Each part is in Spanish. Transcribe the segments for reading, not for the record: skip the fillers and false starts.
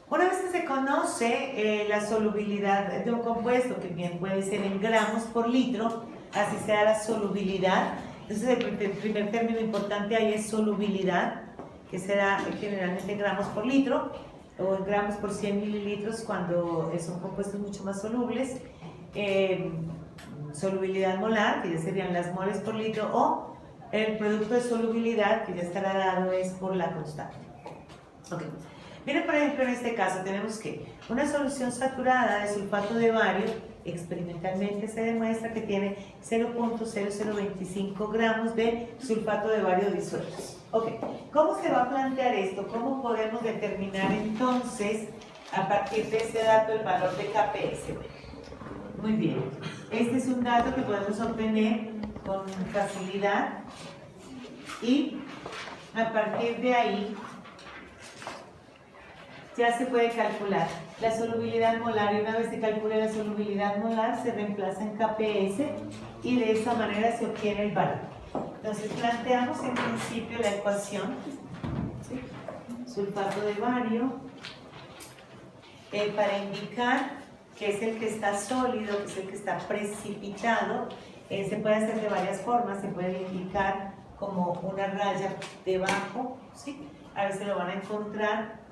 Una vez que se conoce la solubilidad de un compuesto, que bien puede ser en gramos por litro, así sea la solubilidad. Entonces el primer término importante ahí es solubilidad, que será generalmente en gramos por litro o en gramos por 100 mililitros cuando son compuestos mucho más solubles. Solubilidad molar, que ya serían las moles por litro, o el producto de solubilidad, que ya estará dado, es por la constante. Okay. Miren, por ejemplo, en este caso tenemos que una solución saturada de sulfato de bario, experimentalmente se demuestra que tiene 0.0025 gramos de sulfato de bario disueltos. Ok, ¿cómo se va a plantear esto? ¿Cómo podemos determinar entonces, a partir de ese dato, el valor de KPS? Muy bien, este es un dato que podemos obtener con facilidad y a partir de ahí ya se puede calcular la solubilidad molar, y una vez se calcule la solubilidad molar se reemplaza en KPS y de esa manera se obtiene el valor. Entonces planteamos en principio la ecuación, ¿sí? Sulfato de bario, para indicar que es el que está sólido, que es el que está precipitado. Se puede hacer de varias formas, se puede indicar como una raya debajo, ¿sí? A veces lo van a encontrar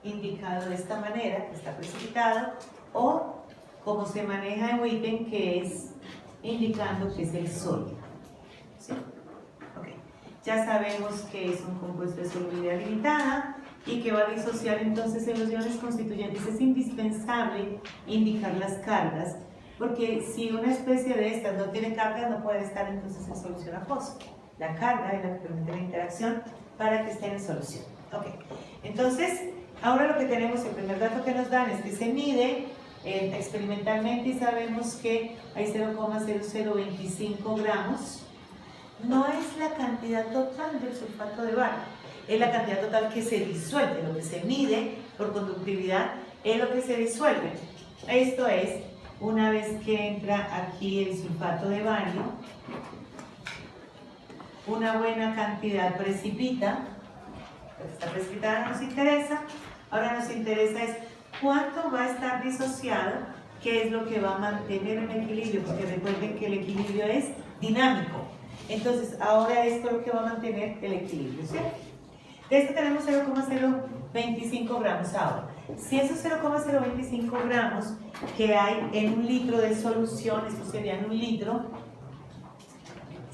indicado de esta manera, que está precipitado, o como se maneja en Witten, que es indicando que es el sólido, ¿sí? Okay. Ya sabemos que es un compuesto de solubilidad limitada y que va a disociar entonces en los iones constituyentes. Es indispensable indicar las cargas, porque si una especie de estas no tiene carga, no puede estar entonces en solución acuosa. La carga es la que permite la interacción para que esté en solución. Okay. Entonces, ahora lo que tenemos, el primer dato que nos dan es que se mide experimentalmente y sabemos que hay 0,0025 gramos. No es la cantidad total del sulfato de bario, es la cantidad total que se disuelve. Lo que se mide por conductividad es lo que se disuelve. Esto es, una vez que entra aquí el sulfato de bario, una buena cantidad precipita. Esta precipitada no nos interesa. Ahora nos interesa es cuánto va a estar disociado, qué es lo que va a mantener el equilibrio, porque recuerden que el equilibrio es dinámico. Entonces, ahora esto es lo que va a mantener el equilibrio, ¿sí? De esto tenemos 0,025 gramos. Ahora, si esos 0,025 gramos que hay en un litro de solución, esto sería en un litro,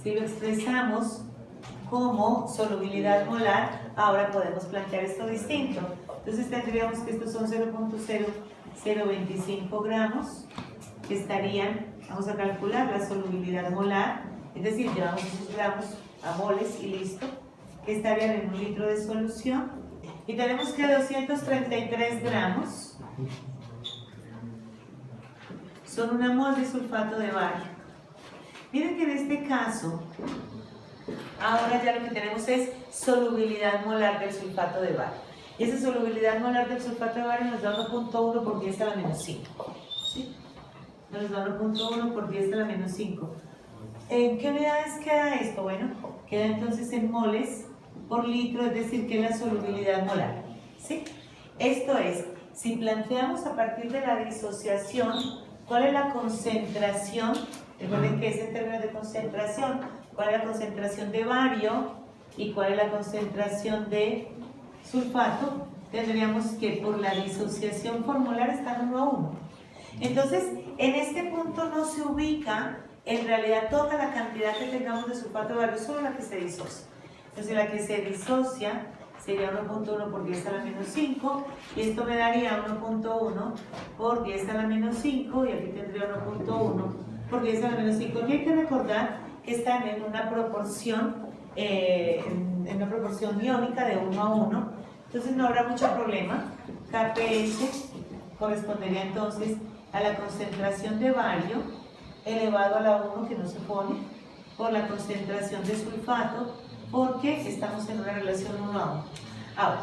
si lo expresamos como solubilidad molar, ahora podemos plantear esto distinto. Entonces tendríamos que estos son 0.0025 gramos, que estarían, vamos a calcular la solubilidad molar, es decir, llevamos esos gramos a moles y listo, que estarían en un litro de solución, y tenemos que 233 gramos son una mol de sulfato de bario. Miren que en este caso, ahora ya lo que tenemos es solubilidad molar del sulfato de bario. Y esa solubilidad molar del sulfato de bario nos da 1.1 por 10 a la menos 5. ¿Sí? Nos da 1.1 por 10 a la menos 5. ¿En qué unidades queda esto? Bueno, queda entonces en moles por litro, es decir, que es la solubilidad molar. ¿Sí? Esto es, si planteamos a partir de la disociación, ¿cuál es la concentración? Recuerden que es en términos de concentración. ¿Cuál es la concentración de bario y cuál es la concentración de sulfato? Tendríamos que por la disociación formular están 1 a 1. Entonces, en este punto no se ubica en realidad toda la cantidad que tengamos de sulfato de bario, solo la que se disocia. Entonces, la que se disocia sería 1.1 por 10 a la menos 5, y esto me daría 1.1 por 10 a la menos 5, y aquí tendría 1.1 por 10 a la menos 5. Aquí hay que recordar que están en una proporción iónica de 1 a 1, entonces no habrá mucho problema. KPS correspondería entonces a la concentración de bario elevado a la 1, que no se pone, por la concentración de sulfato, porque estamos en una relación 1 a 1. Ahora,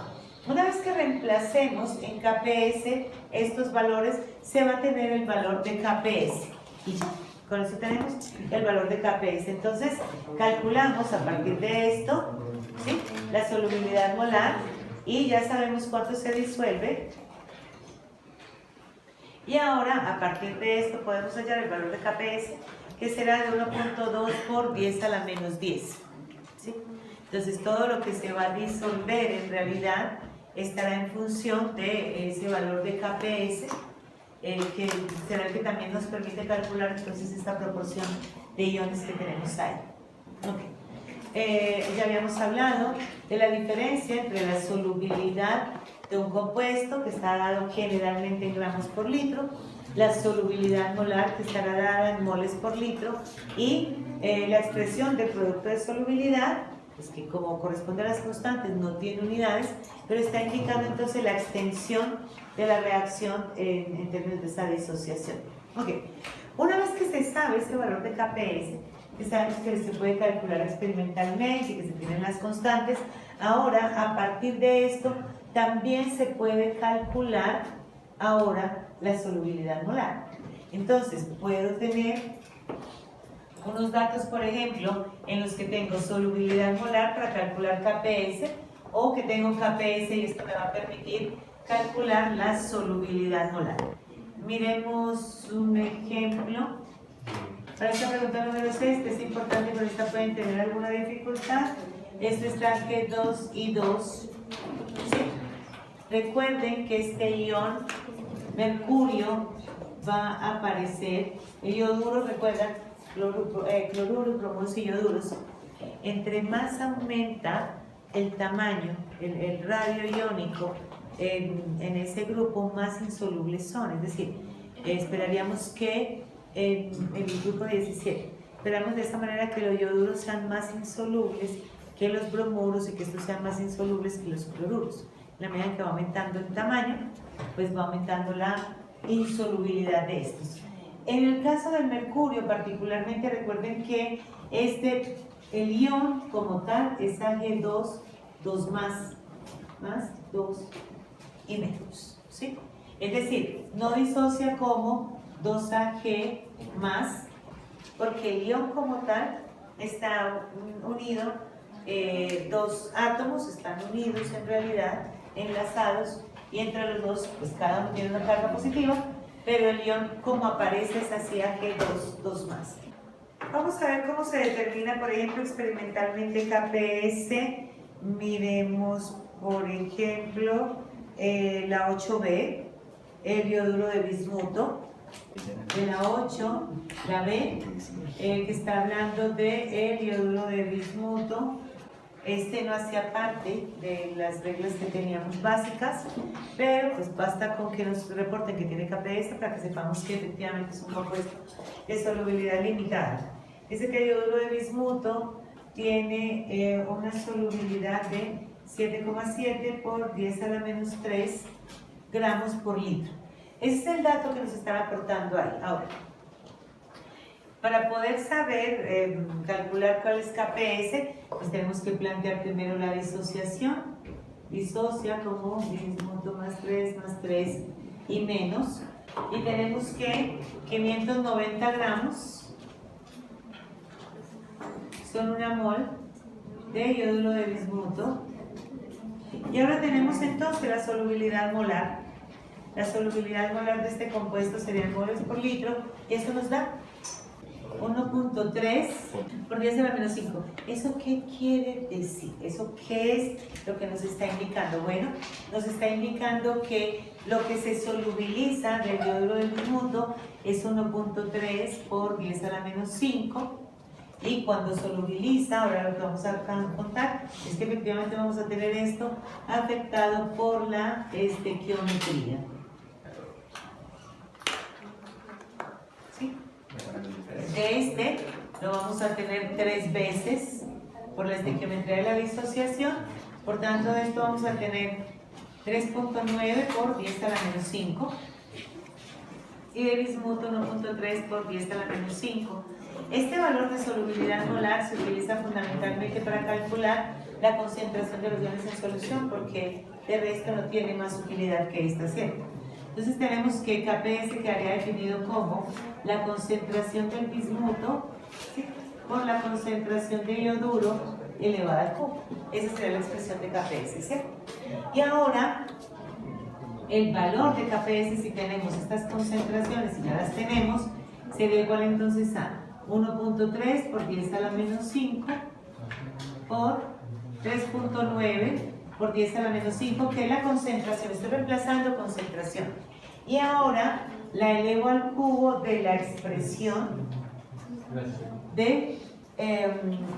una vez que reemplacemos en KPS estos valores, se va a tener el valor de KPS. Y ya, con eso tenemos el valor de KPS. Entonces, calculamos a partir de esto, ¿sí?, la solubilidad molar, y ya sabemos cuánto se disuelve. Y ahora, a partir de esto, podemos hallar el valor de KPS, que será de 1.2 por 10 a la menos 10. ¿Sí? Entonces, todo lo que se va a disolver en realidad estará en función de ese valor de KPS, que será el que también nos permite calcular entonces esta proporción de iones que tenemos ahí. Okay. Ya habíamos hablado de la diferencia entre la solubilidad de un compuesto, que está dado generalmente en gramos por litro, la solubilidad molar, que estará dada en moles por litro, y la expresión del producto de solubilidad, pues que como corresponde a las constantes no tiene unidades, pero está indicando entonces la extensión de la reacción en términos de esa disociación. Okay. Una vez que se sabe ese valor de KPS, que sabemos que se puede calcular experimentalmente y que se tienen las constantes, ahora a partir de esto también se puede calcular ahora la solubilidad molar. Entonces puedo tener unos datos, por ejemplo, en los que tengo solubilidad molar para calcular KPS, o que tengo KPS y esto me va a permitir calcular la solubilidad molar. Miremos un ejemplo. Para esta pregunta número 6, que es importante, pero esta pueden tener alguna dificultad. Esto está G2 y 2. ¿Sí? Recuerden que este ion mercurio va a aparecer, el yoduro, recuerdan, cloruro, bromosos y yoduros. Entre más aumenta el tamaño, el radio iónico en ese grupo, más insolubles son. Es decir, esperaríamos que en el grupo 17, esperamos de esta manera que los yoduros sean más insolubles que los bromuros y que estos sean más insolubles que los cloruros. En la medida en que va aumentando el tamaño, pues va aumentando la insolubilidad de estos. En el caso del mercurio particularmente, recuerden que el ion como tal es Ag2, 2 más 2 y menos, ¿sí? Es decir, no disocia como 2Ag más, porque el ion como tal está unido, dos átomos están unidos en realidad, enlazados, y entre los dos, pues cada uno tiene una carga positiva, pero el ion como aparece es así Ag2, 2 más. Vamos a ver cómo se determina, por ejemplo, experimentalmente KPS. Miremos, por ejemplo, la 8B, el yoduro de bismuto. De la 8, la B, que está hablando de el yoduro de bismuto. Este no hacía parte de las reglas que teníamos básicas, pero pues basta con que nos reporten que tiene KPS para que sepamos que efectivamente es un compuesto de solubilidad limitada. Dice que el yoduro de bismuto tiene una solubilidad de 7,7 por 10 a la menos 3 gramos por litro. Ese es el dato que nos están aportando ahí. Ahora, para poder saber calcular cuál es KPS, pues tenemos que plantear primero la disociación. Disocia como bismuto más 3 y menos. Y tenemos que 590 gramos son una mol de yoduro de bismuto. Y ahora tenemos entonces la solubilidad molar. La solubilidad molar de este compuesto sería en moles por litro, y esto nos da 1.3 por 10 a la menos 5. ¿Eso qué quiere decir? ¿Eso qué es lo que nos está indicando? Bueno, nos está indicando que lo que se solubiliza del yoduro del bismuto es 1.3 por 10 a la menos 5. Y cuando solubiliza, ahora lo que vamos a contar es que efectivamente vamos a tener esto afectado por la estequiometría. ¿Sí? De lo vamos a tener 3 veces por la estequiometría de la disociación. Por tanto, de esto vamos a tener 3.9 por 10 a la menos 5. Y de bismuto 1.3 por 10 a la menos 5. Este valor de solubilidad molar se utiliza fundamentalmente para calcular la concentración de los iones en solución, porque de resto no tiene más utilidad que esta, ¿cierto? Entonces tenemos que KPS quedaría definido como la concentración del bismuto, ¿sí?, por la concentración de yoduro elevada al cubo. Esa sería la expresión de KPS, ¿cierto? Y ahora el valor de KPS, si tenemos estas concentraciones y ya las tenemos, sería igual entonces a 1.3 por 10 a la menos 5 por 3.9 por 10 a la menos 5, que es la concentración. Estoy reemplazando concentración. Y ahora la elevo al cubo de la expresión de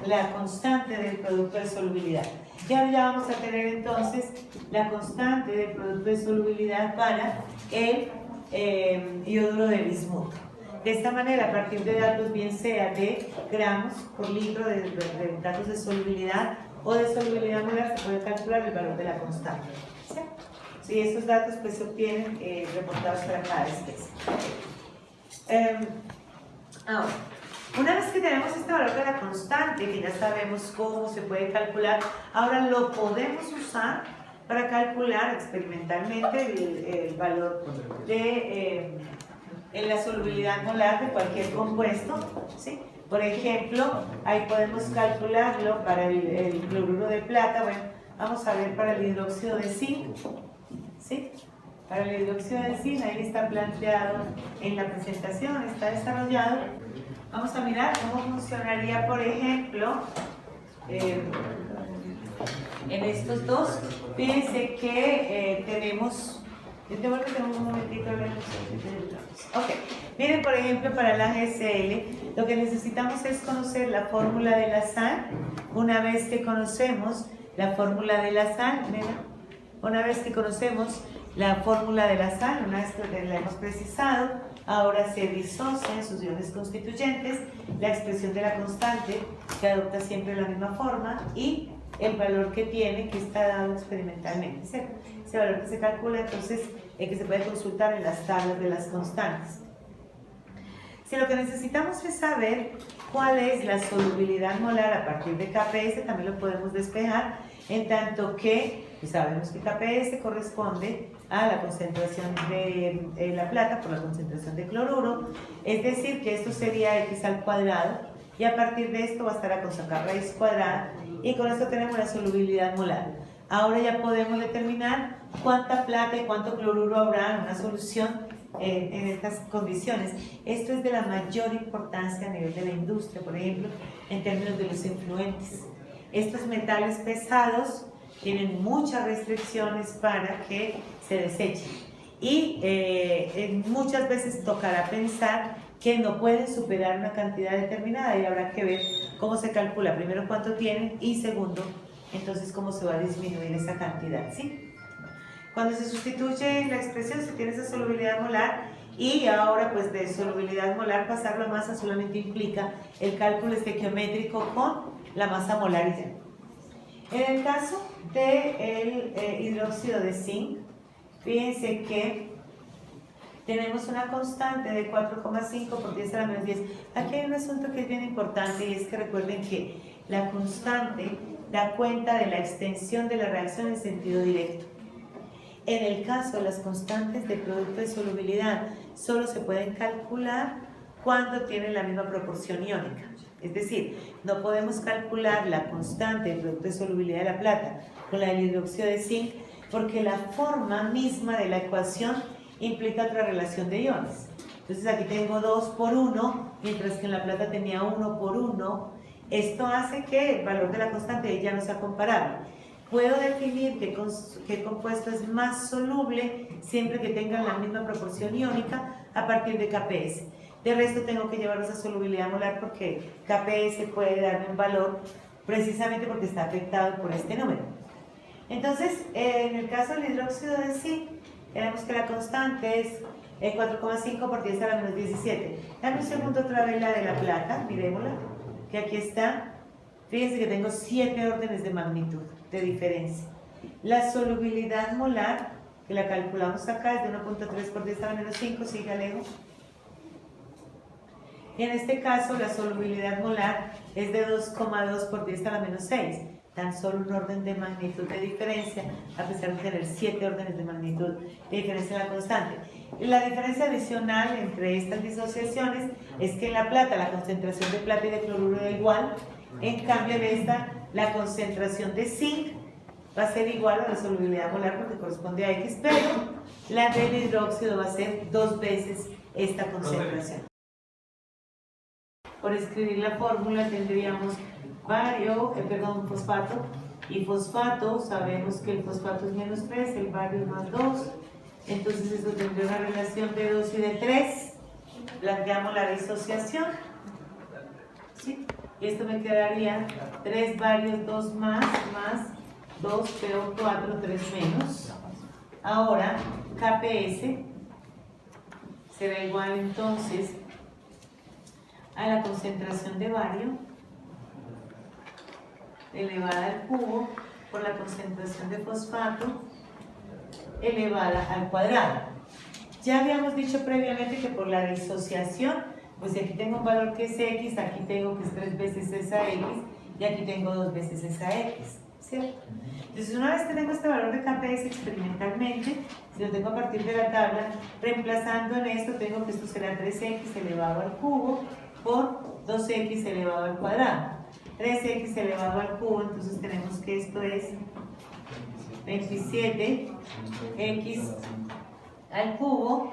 la constante del producto de solubilidad. Y ahora ya vamos a tener entonces la constante del producto de solubilidad para el iodo de bismuto. De esta manera, a partir de datos bien sea de gramos por litro de datos de solubilidad o de solubilidad molar, se puede calcular el valor de la constante. ¿Sí? Sí, estos datos pues se obtienen reportados para cada especie. Ahora, una vez que tenemos este valor de la constante, que ya sabemos cómo se puede calcular, ahora lo podemos usar para calcular experimentalmente el valor de en la solubilidad molar de cualquier compuesto, ¿sí? Por ejemplo, ahí podemos calcularlo para el cloruro de plata. Bueno, vamos a ver para el hidróxido de zinc, ¿sí? Para el hidróxido de zinc, ahí está planteado en la presentación, está desarrollado. Vamos a mirar cómo funcionaría, por ejemplo, en estos dos. Fíjense que tenemos... Yo tengo que tener un momentito. Ok, miren, por ejemplo, para la HCl, lo que necesitamos es conocer la fórmula de la sal. Una vez que conocemos la fórmula de la sal, una vez que conocemos la fórmula de la sal, una vez que la hemos precisado, ahora se disocian sus iones constituyentes, la expresión de la constante, que adopta siempre la misma forma, y el valor que tiene, que está dado experimentalmente, ¿cierto? Ese valor que se calcula, entonces, que se puede consultar en las tablas de las constantes. Si lo que necesitamos es saber cuál es la solubilidad molar a partir de KPS, también lo podemos despejar, en tanto que pues sabemos que KPS corresponde a la concentración de la plata por la concentración de cloruro, es decir, que esto sería X al cuadrado, y a partir de esto va a estar a sacar raíz cuadrada, y con esto tenemos la solubilidad molar. Ahora ya podemos determinar cuánta plata y cuánto cloruro habrá en una solución en estas condiciones. Esto es de la mayor importancia a nivel de la industria, por ejemplo, en términos de los influentes. Estos metales pesados tienen muchas restricciones para que se desechen, y muchas veces tocará pensar que no pueden superar una cantidad determinada, y habrá que ver cómo se calcula, primero cuánto tienen y segundo, entonces cómo se va a disminuir esa cantidad, ¿sí? Cuando se sustituye la expresión se tiene esa solubilidad molar, y ahora pues de solubilidad molar pasarlo a masa solamente implica el cálculo estequiométrico con la masa molar y ya. En el caso del hidróxido de zinc, fíjense que tenemos una constante de 4,5 por 10 a la menos 10. Aquí hay un asunto que es bien importante, y es que recuerden que la constante da cuenta de la extensión de la reacción en sentido directo. En el caso de las constantes de producto de solubilidad, solo se pueden calcular cuando tienen la misma proporción iónica. Es decir, no podemos calcular la constante del producto de solubilidad de la plata con la del hidróxido de zinc, porque la forma misma de la ecuación implica otra relación de iones. Entonces aquí tengo 2 por 1, mientras que en la plata tenía 1 por 1. Esto hace que el valor de la constante ya no sea comparable. Puedo definir qué compuesto es más soluble siempre que tengan la misma proporción iónica a partir de KPS. De resto tengo que llevarlos a solubilidad molar, porque KPS puede darme un valor precisamente porque está afectado por este número. Entonces, en el caso del hidróxido de zinc, tenemos que la constante es 4,5 por 10 a la menos 17. Dame un segundo otra vez la de la plata, miremosla, que aquí está. Fíjense que tengo 7 órdenes de magnitud de diferencia. La solubilidad molar, que la calculamos acá, es de 1.3 por 10 a la menos 5, sigue Alejo. Y en este caso, la solubilidad molar es de 2,2 por 10 a la menos 6. Tan solo un orden de magnitud de diferencia, a pesar de tener 7 órdenes de magnitud de diferencia en la constante. La diferencia adicional entre estas disociaciones es que en la plata la concentración de plata y de cloruro es igual, en cambio en esta la concentración de zinc va a ser igual a la solubilidad molar porque corresponde a X, pero la del hidróxido va a ser 2 veces esta concentración. Por escribir la fórmula tendríamos fosfato y fosfato, sabemos que el fosfato es menos 3, el bario es más 2, entonces esto tendría una relación de 2 y de 3, planteamos la disociación, ¿sí? Y esto me quedaría 3 barios, 2 más 2, PO4, 3 menos. Ahora, KPS será igual entonces a la concentración de bario elevada al cubo por la concentración de fosfato elevada al cuadrado. Ya habíamos dicho previamente que por la disociación, pues si aquí tengo un valor que es X, aquí tengo que es 3 veces esa X y aquí tengo 2 veces esa X, ¿cierto? Entonces una vez que tengo este valor de KPS experimentalmente, si lo tengo a partir de la tabla, reemplazando en esto, tengo que esto será 3X elevado al cubo por 2X elevado al cuadrado. 3X elevado al cubo, entonces tenemos que esto es 27X al cubo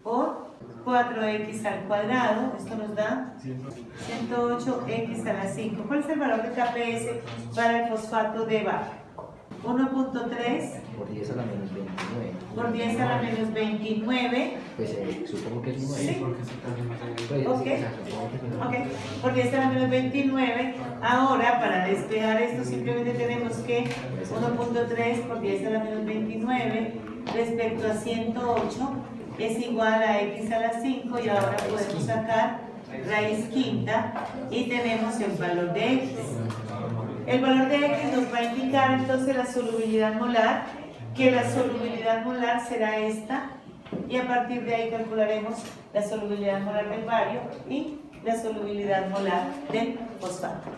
por 4X al cuadrado, esto nos da 108X a la 5. ¿Cuál es el valor de KPS para el fosfato de bario? 1.3 por 10 a la menos 29. Por 10 a la menos 29. Pues supongo que es 9. Sí. Pues, Ok. Ok. Por 10 a la menos 29. Ahora, para despejar esto, simplemente tenemos que 1.3 por 10 a la menos 29 respecto a 108 es igual a X a la 5 y ahora podemos sacar raíz quinta y tenemos el valor de X. El valor de X nos va a indicar entonces la solubilidad molar, que la solubilidad molar será esta, y a partir de ahí calcularemos la solubilidad molar del bario y la solubilidad molar del fosfato.